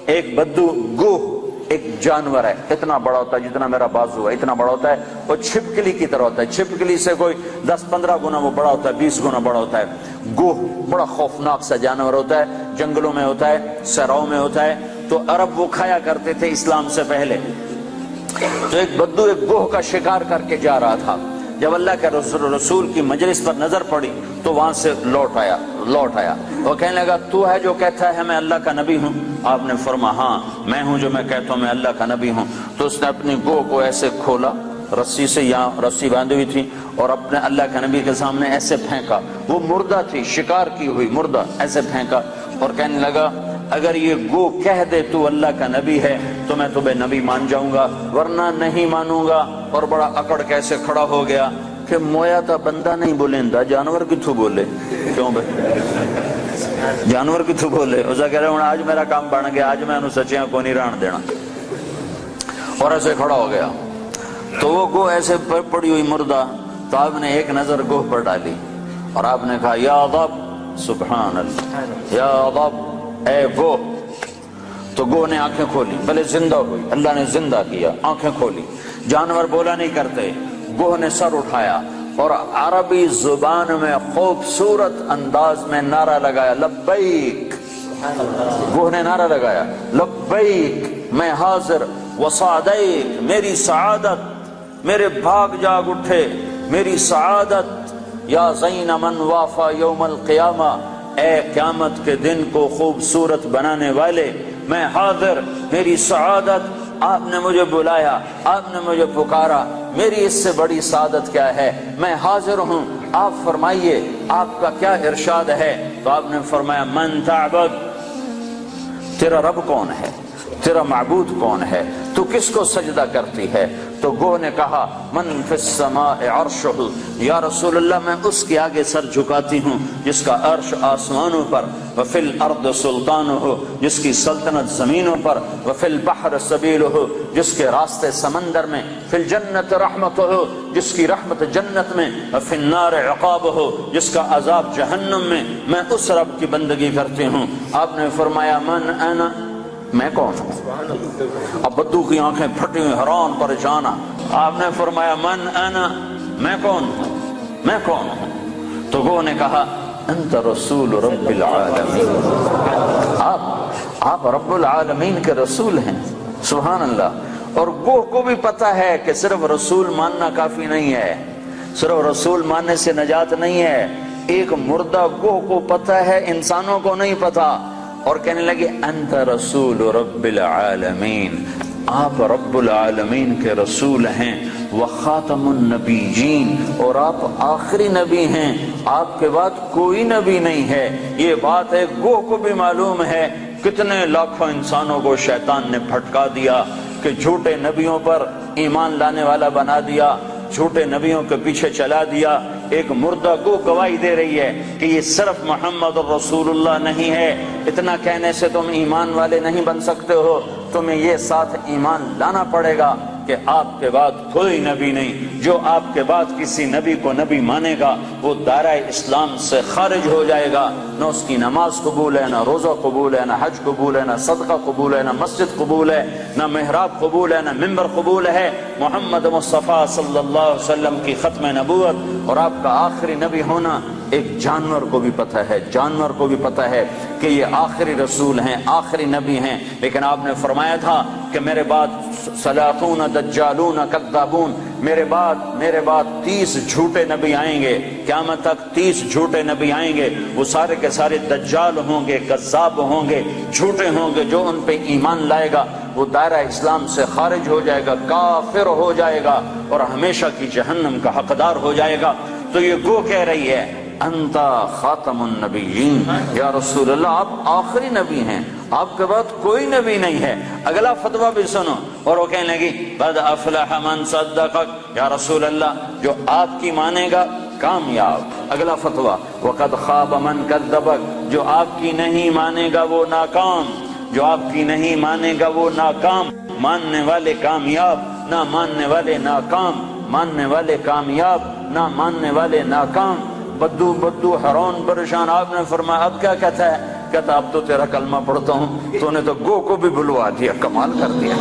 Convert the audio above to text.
ایک بدو گوہ ایک جانور ہے، اتنا بڑا ہوتا ہے جتنا میرا بازو ہے، اتنا بڑا ہوتا ہے، وہ چھپکلی کی طرح ہوتا ہے، چھپکلی سے کوئی 10-15 گنا وہ بڑا ہوتا ہے، 20 گنا بڑا ہوتا ہے۔ گوہ بڑا خوفناک سا جانور ہوتا ہے، جنگلوں میں ہوتا ہے، صحراؤں میں ہوتا ہے، تو عرب وہ کھایا کرتے تھے اسلام سے پہلے۔ تو ایک بدو ایک گوہ کا شکار کر کے جا رہا تھا، جب اللہ کے رسول کی مجلس پر نظر پڑی تو وہاں سے لوٹ آیا۔ وہ کہنے لگا تو ہے جو کہتا ہے میں اللہ کا نبی ہوں؟ آپ نے فرمایا ہاں میں ہوں جو میں کہتا ہوں میں اللہ کا نبی ہوں۔ تو اس نے اپنی گوہ کو ایسے کھولا رسی سے، یہاں رسی باندھی ہوئی تھی، اور اپنے اللہ کے نبی کے سامنے ایسے پھینکا، وہ مردہ تھی شکار کی ہوئی مردہ، ایسے پھینکا اور کہنے لگا اگر یہ گو کہہ دے تو اللہ کا نبی ہے تو میں تمہیں نبی مان جاؤں گا ورنہ نہیں مانوں گا۔ اور بڑا اکڑ کیسے کھڑا ہو گیا کہ مویا تا بندہ نہیں بولیندا جانور کتھوں بولے، کیوں بھائی جانور کتھوں بولے؟ اسے کہہ رہے ہوں آج میرا کام بن گیا، آج میں انہوں سچیاں کو نہیں ران دینا، اور ایسے کھڑا ہو گیا۔ تو وہ گو ایسے پڑی ہوئی مردہ، تو آپ نے ایک نظر گوہ پر ڈالی اور آپ نے کہا یا ضب، سبحان اللہ، یا ضب اے گوہ۔ تو گوہ نے آنکھیں کھولی، بھلے زندہ ہوئی، اللہ نے زندہ کیا، آنکھیں کھولی، جانور بولا نہیں کرتے۔ گوہ نے سر اٹھایا اور عربی زبان میں خوبصورت انداز میں نعرہ لگایا لبیک۔ گوہ نے نعرہ لگایا لبیک میں حاضر وسعدیک، میری سعادت، میرے بھاگ جاگ اٹھے میری سعادت، یا زین من وافا یوم القیامہ، اے قیامت کے دن کو خوبصورت بنانے والے میں حاضر، میری سعادت، آپ نے مجھے بلایا، آپ نے مجھے پکارا، میری اس سے بڑی سعادت کیا ہے، میں حاضر ہوں، آپ فرمائیے آپ کا کیا ارشاد ہے؟ تو آپ نے فرمایا من تعبد، تیرا رب کون ہے، تیرا معبود کون ہے، تو کس کو سجدہ کرتی ہے؟ تو گوہ نے کہا من فی السماء عرشہ، یا رسول اللہ میں اس کے آگے سر جھکاتی ہوں جس کا عرش آسمانوں پر، وفی الارض سلطانہ، جس کی سلطنت زمینوں پر، وفی البحر سبیلہ، جس کے راستے سمندر میں، فی الجنت رحمتہ، جس کی رحمت جنت میں، وفی النار عقابہ، جس کا عذاب جہنم میں، میں اس رب کی بندگی کرتی ہوں۔ آپ نے فرمایا من انا، میں کون ہوں؟ اب بدو کی آنکھیں پھٹی ہوئی حیران پریشان، آپ نے فرمایا من انا، میں کون ہوں، میں کون ہوں؟ تو گوہ نے کہا انت رسول رب العالمین، آپ رب العالمین کے رسول ہیں، سبحان اللہ۔ اور گوہ کو بھی پتا ہے کہ صرف رسول ماننا کافی نہیں ہے، صرف رسول ماننے سے نجات نہیں ہے، ایک مردہ گوہ کو پتا ہے، انسانوں کو نہیں پتا، اور کہنے لگے انت رسول رب العالمین، آپ رب العالمین کے رسول ہیں، وخاتم النبیین، اور آپ آخری نبی ہیں، آپ کے بعد کوئی نبی نہیں ہے۔ یہ بات ہے گوہ کو بھی معلوم ہے، کتنے لاکھوں انسانوں کو شیطان نے پھٹکا دیا کہ جھوٹے نبیوں پر ایمان لانے والا بنا دیا، جھوٹے نبیوں کے پیچھے چلا دیا۔ ایک مردہ گو گواہی دے رہی ہے کہ یہ صرف محمد رسول اللہ نہیں ہے، اتنا کہنے سے تم ایمان والے نہیں بن سکتے ہو، تمہیں یہ ساتھ ایمان لانا پڑے گا کہ آپ کے بعد کوئی نبی نہیں، جو آپ کے بعد کسی نبی کو نبی مانے گا وہ دائرہ اسلام سے خارج ہو جائے گا، نہ اس کی نماز قبول ہے، نہ روزہ قبول ہے، نہ حج قبول ہے، نہ صدقہ قبول ہے، نہ مسجد قبول ہے، نہ محراب قبول ہے، نہ ممبر قبول ہے۔ محمد مصطفیٰ صلی اللہ علیہ وسلم کی ختم نبوت اور آپ کا آخری نبی ہونا ایک جانور کو بھی پتہ ہے، جانور کو بھی پتہ ہے کہ یہ آخری رسول ہیں، آخری نبی ہیں، لیکن آپ نے فرمایا تھا کہ میرے بعد سلاطون دجالون کذابون، میرے بعد 30 جھوٹے نبی آئیں گے، قیامت تک 30 جھوٹے نبی آئیں گے، وہ سارے کے سارے دجال ہوں گے، کذاب ہوں گے، جھوٹے ہوں گے، جو ان پہ ایمان لائے گا وہ دائرہ اسلام سے خارج ہو جائے گا، کافر ہو جائے گا اور ہمیشہ کی جہنم کا حقدار ہو جائے گا۔ تو یہ گو کہہ رہی ہے انت خاتم النبیین، یا رسول اللہ آپ آخری نبی ہیں، آپ کے بعد کوئی نبی نہیں ہے۔ اگلا فتویٰ بھی سنو، اور وہ کہنے لگی قد افلح من صدقک، یا رسول اللہ جو آپ کی مانے گا کامیاب۔ اگلا فتویٰ وقد خاب من کذبک، جو آپ کی نہیں مانے گا وہ ناکام، جو آپ کی نہیں مانے گا وہ ناکام۔ ماننے والے کامیاب، نہ ماننے والے ناکام، ماننے والے کامیاب، نہ ماننے والے ناکام۔ بدو حیران پریشان، آپ نے فرمایا اب کیا کہتا ہے؟ کہتا اب تو تیرا کلمہ پڑھتا ہوں، تو نے تو گو کو بھی بلوا دیا، کمال کر دیا۔